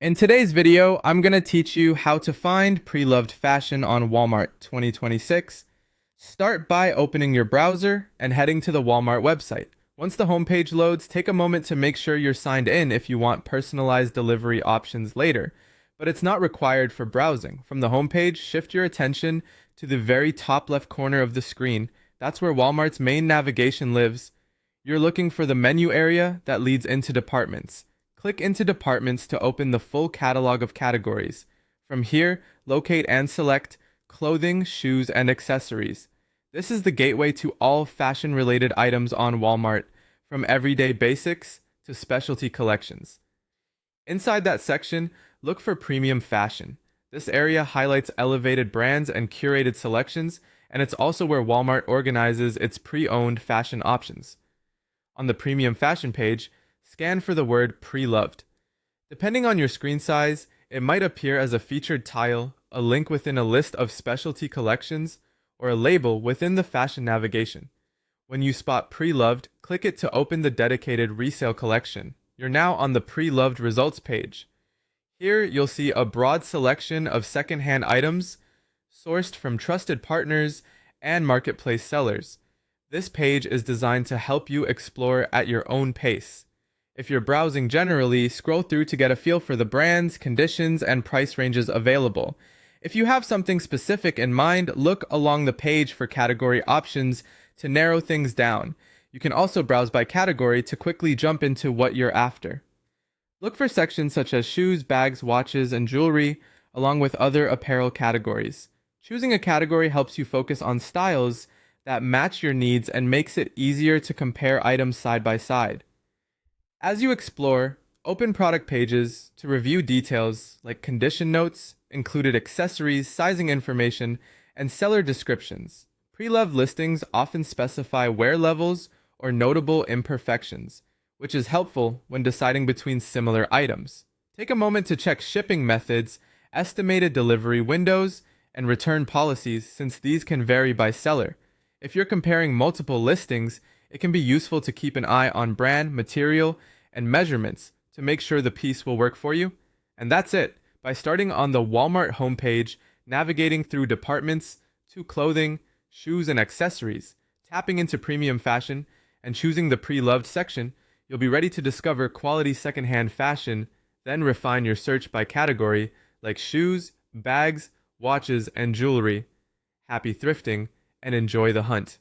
In today's video, I'm going to teach you how to find pre-loved fashion on Walmart 2026. Start by opening your browser and heading to the Walmart website. Once the homepage loads, take a moment to make sure you're signed in if you want personalized delivery options later, but it's not required for browsing. From the homepage, shift your attention to the very top left corner of the screen. That's where Walmart's main navigation lives. You're looking for the menu area that leads into departments. Click into Departments to open the full catalog of categories. From here, locate and select Clothing, Shoes, and Accessories. This is the gateway to all fashion-related items on Walmart, from everyday basics to specialty collections. Inside that section, look for Premium Fashion. This area highlights elevated brands and curated selections, and it's also where Walmart organizes its pre-owned fashion options. On the Premium Fashion page, scan for the word pre-loved. Depending on your screen size, it might appear as a featured tile, a link within a list of specialty collections, or a label within the fashion navigation. When you spot pre-loved, click it to open the dedicated resale collection. You're now on the pre-loved results page. Here, you'll see a broad selection of secondhand items sourced from trusted partners and marketplace sellers. This page is designed to help you explore at your own pace. If you're browsing generally, scroll through to get a feel for the brands, conditions, and price ranges available. If you have something specific in mind, look along the page for category options to narrow things down. You can also browse by category to quickly jump into what you're after. Look for sections such as shoes, bags, watches, and jewelry, along with other apparel categories. Choosing a category helps you focus on styles that match your needs and makes it easier to compare items side by side. As you explore, open product pages to review details like condition notes, included accessories, sizing information, and seller descriptions. Pre-loved listings often specify wear levels or notable imperfections, which is helpful when deciding between similar items. Take a moment to check shipping methods, estimated delivery windows, and return policies, since these can vary by seller. If you're comparing multiple listings, it can be useful to keep an eye on brand, material, and measurements to make sure the piece will work for you. And that's it. By starting on the Walmart homepage, navigating through departments to clothing, shoes, and accessories, tapping into premium fashion, and choosing the pre-loved section, you'll be ready to discover quality secondhand fashion, then refine your search by category like shoes, bags, watches, and jewelry. Happy thrifting, and enjoy the hunt.